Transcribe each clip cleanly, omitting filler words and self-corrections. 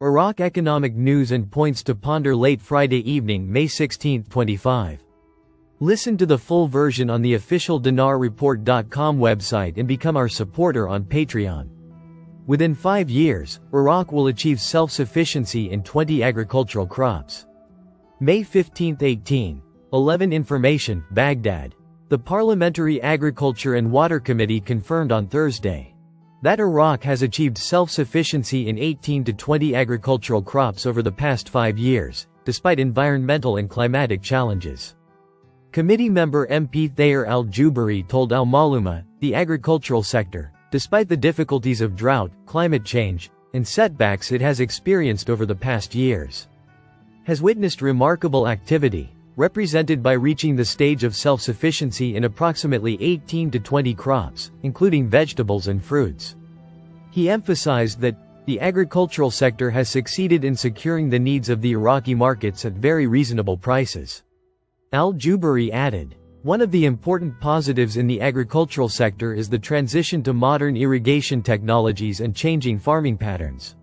Iraq economic news and points to ponder late Friday evening, May 16, 25. Listen to the full version on the official dinarreport.com website and become our supporter on Patreon. Within 5 years, Iraq will achieve self-sufficiency in 20 agricultural crops. May 15, 18:11 Information, Baghdad. The Parliamentary Agriculture and Water Committee confirmed on Thursday that Iraq has achieved self-sufficiency in 18 to 20 agricultural crops over the past 5 years, despite environmental and climatic challenges. Committee member MP Thayer al-Jubari told Al-Maluma, the agricultural sector, despite the difficulties of drought, climate change, and setbacks it has experienced over the past years, has witnessed remarkable activity, represented by reaching the stage of self-sufficiency in approximately 18 to 20 crops, including vegetables and fruits. He emphasized that the agricultural sector has succeeded in securing the needs of the Iraqi markets at very reasonable prices. Al-Jubari added, "One of the important positives in the agricultural sector is the transition to modern irrigation technologies and changing farming patterns,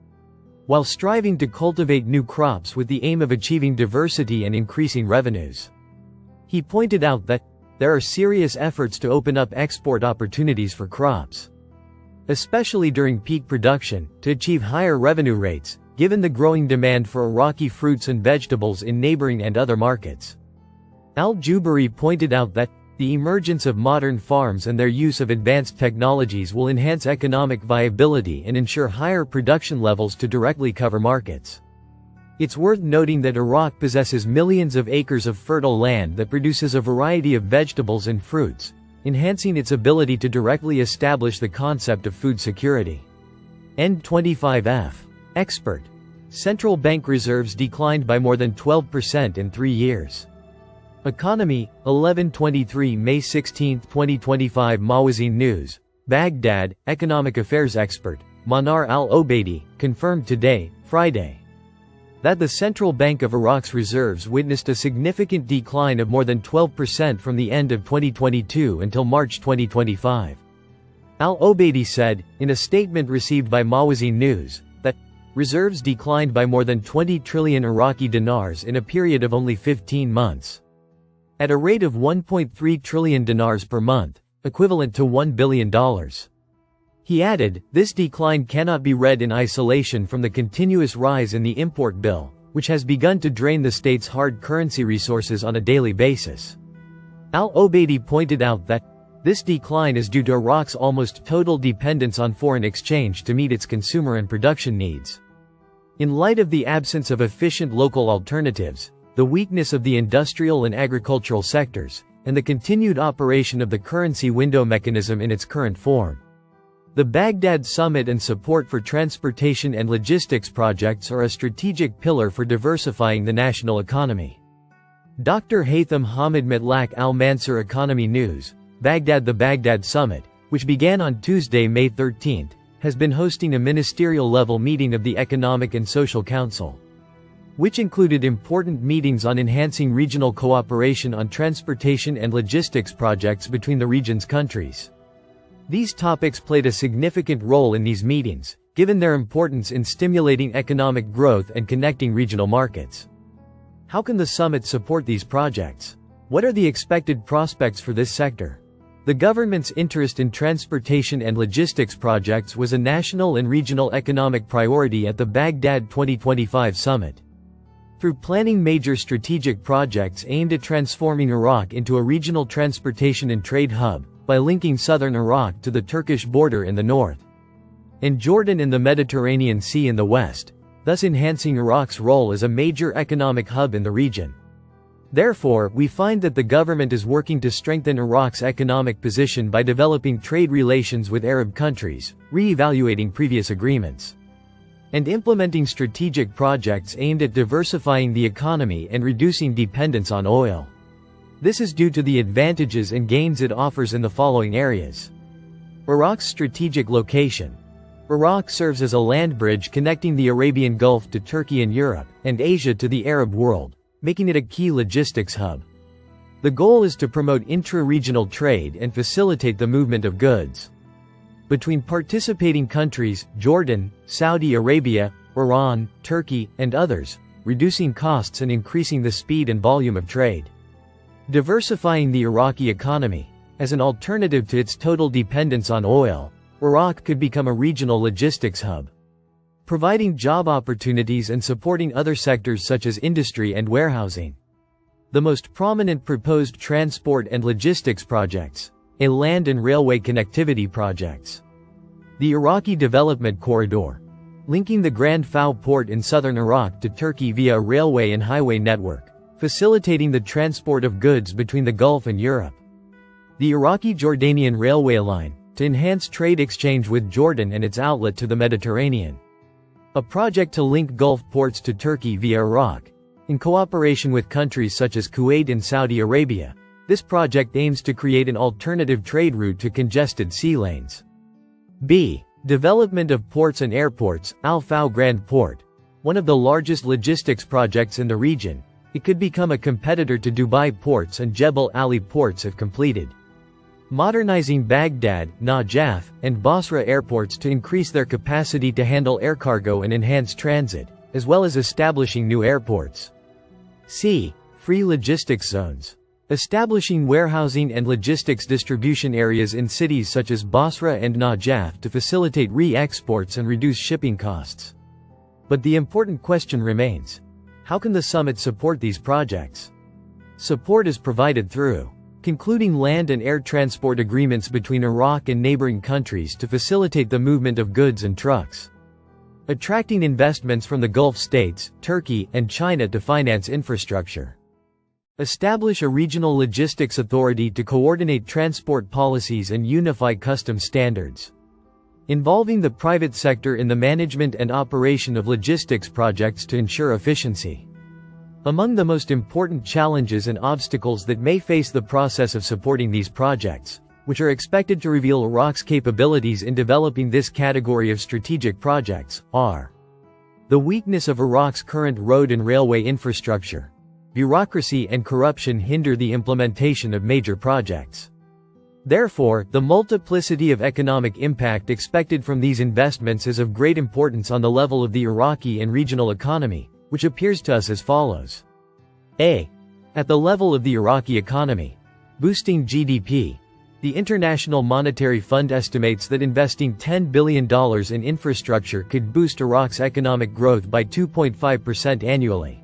while striving to cultivate new crops with the aim of achieving diversity and increasing revenues." He pointed out that there are serious efforts to open up export opportunities for crops, especially during peak production, to achieve higher revenue rates, given the growing demand for Iraqi fruits and vegetables in neighboring and other markets. Al-Jubari pointed out that the emergence of modern farms and their use of advanced technologies will enhance economic viability and ensure higher production levels to directly cover markets. It's worth noting that Iraq possesses millions of acres of fertile land that produces a variety of vegetables and fruits, enhancing its ability to directly establish the concept of food security. N25F. Expert. Central bank reserves declined by more than 12% in 3 years. Economy, 11/23 May 16, 2025 Mawazin News. Baghdad, economic affairs expert, Manar al-Obaidi, confirmed today, Friday, that the Central Bank of Iraq's reserves witnessed a significant decline of more than 12% from the end of 2022 until March 2025. Al-Obaidi said, in a statement received by Mawazin News, that reserves declined by more than 20 trillion Iraqi dinars in a period of only 15 months. At a rate of 1.3 trillion dinars per month, equivalent to $1 billion. He added, this decline cannot be read in isolation from the continuous rise in the import bill, which has begun to drain the state's hard currency resources on a daily basis. Al-Obaidi pointed out that this decline is due to Iraq's almost total dependence on foreign exchange to meet its consumer and production needs. In light of the absence of efficient local alternatives, the weakness of the industrial and agricultural sectors, and the continued operation of the currency window mechanism in its current form, the Baghdad Summit and support for transportation and logistics projects are a strategic pillar for diversifying the national economy. Dr. Haytham Hamid Matlaq Al-Mansur Economy News. Baghdad. The Baghdad Summit, which began on Tuesday, May 13, has been hosting a ministerial-level meeting of the Economic and Social Council, which included important meetings on enhancing regional cooperation on transportation and logistics projects between the region's countries. These topics played a significant role in these meetings, given their importance in stimulating economic growth and connecting regional markets. How can the summit support these projects? What are the expected prospects for this sector? The government's interest in transportation and logistics projects was a national and regional economic priority at the Baghdad 2025 summit. Through planning major strategic projects aimed at transforming Iraq into a regional transportation and trade hub, by linking southern Iraq to the Turkish border in the north, and Jordan in the Mediterranean Sea in the west, thus enhancing Iraq's role as a major economic hub in the region. Therefore, we find that the government is working to strengthen Iraq's economic position by developing trade relations with Arab countries, re-evaluating previous agreements, and implementing strategic projects aimed at diversifying the economy and reducing dependence on oil. This is due to the advantages and gains it offers in the following areas. Iraq's strategic location. Iraq serves as a land bridge connecting the Arabian Gulf to Turkey and Europe, and Asia to the Arab world, making it a key logistics hub. The goal is to promote intra-regional trade and facilitate the movement of goods between participating countries, Jordan, Saudi Arabia, Iran, Turkey, and others, reducing costs and increasing the speed and volume of trade. Diversifying the Iraqi economy. As an alternative to its total dependence on oil, Iraq could become a regional logistics hub, providing job opportunities and supporting other sectors such as industry and warehousing. The most prominent proposed transport and logistics projects, a land and railway connectivity projects. The Iraqi Development Corridor, linking the Grand Fao port in southern Iraq to Turkey via a railway and highway network, facilitating the transport of goods between the Gulf and Europe. The Iraqi-Jordanian railway line, to enhance trade exchange with Jordan and its outlet to the Mediterranean. A project to link Gulf ports to Turkey via Iraq, in cooperation with countries such as Kuwait and Saudi Arabia. This project aims to create an alternative trade route to congested sea lanes. B. Development of ports and airports. Al Fao Grand Port, one of the largest logistics projects in the region, it could become a competitor to Dubai ports and Jebel Ali ports if completed. Modernizing Baghdad, Najaf, and Basra airports to increase their capacity to handle air cargo and enhance transit, as well as establishing new airports. C. Free logistics zones. Establishing warehousing and logistics distribution areas in cities such as Basra and Najaf to facilitate re-exports and reduce shipping costs. But the important question remains: how can the summit support these projects? Support is provided through concluding land and air transport agreements between Iraq and neighboring countries to facilitate the movement of goods and trucks. Attracting investments from the Gulf states, Turkey, and China to finance infrastructure. Establish a regional logistics authority to coordinate transport policies and unify customs standards. Involving the private sector in the management and operation of logistics projects to ensure efficiency. Among the most important challenges and obstacles that may face the process of supporting these projects, which are expected to reveal Iraq's capabilities in developing this category of strategic projects, are the weakness of Iraq's current road and railway infrastructure. Bureaucracy and corruption hinder the implementation of major projects. Therefore, the multiplicity of economic impact expected from these investments is of great importance on the level of the Iraqi and regional economy, which appears to us as follows. A. At the level of the Iraqi economy. Boosting GDP. The International Monetary Fund estimates that investing $10 billion in infrastructure could boost Iraq's economic growth by 2.5% annually.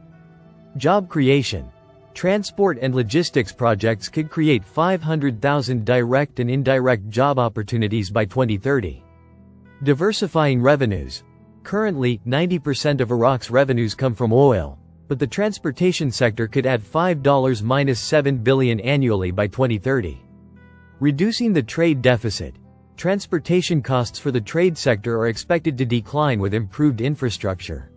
Job creation. Transport and logistics projects could create 500,000 direct and indirect job opportunities by 2030. Diversifying revenues. Currently, 90% of Iraq's revenues come from oil, but the transportation sector could add $5-7 billion annually by 2030. Reducing the trade deficit. Transportation costs for the trade sector are expected to decline with improved infrastructure,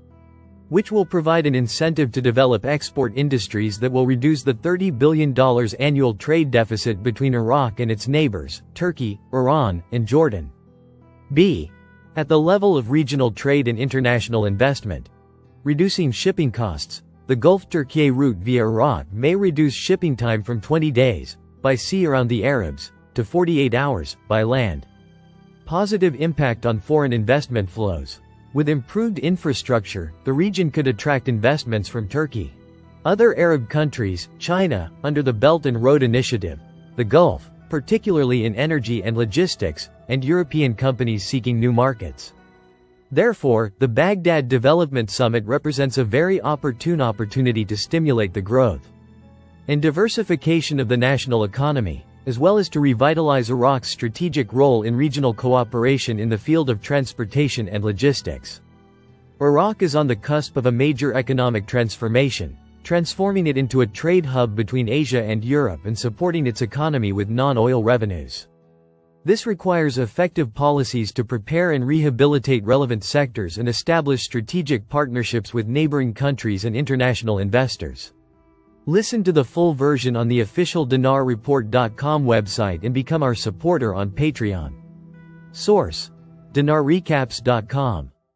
which will provide an incentive to develop export industries that will reduce the $30 billion annual trade deficit between Iraq and its neighbors, Turkey, Iran, and Jordan. B. At the level of regional trade and international investment. Reducing shipping costs. The Gulf-Turkey route via Iraq may reduce shipping time from 20 days, by sea around the Arabs, to 48 hours, by land. Positive impact on foreign investment flows. With improved infrastructure, the region could attract investments from Turkey, other Arab countries, China, under the Belt and Road Initiative, the Gulf, particularly in energy and logistics, and European companies seeking new markets. Therefore, the Baghdad Development Summit represents a very opportune opportunity to stimulate the growth and diversification of the national economy, as well as to revitalize Iraq's strategic role in regional cooperation in the field of transportation and logistics. Iraq is on the cusp of a major economic transformation, transforming it into a trade hub between Asia and Europe and supporting its economy with non-oil revenues. This requires effective policies to prepare and rehabilitate relevant sectors and establish strategic partnerships with neighboring countries and international investors. Listen to the full version on the official dinarreport.com website and become our supporter on Patreon. Source: dinarrecaps.com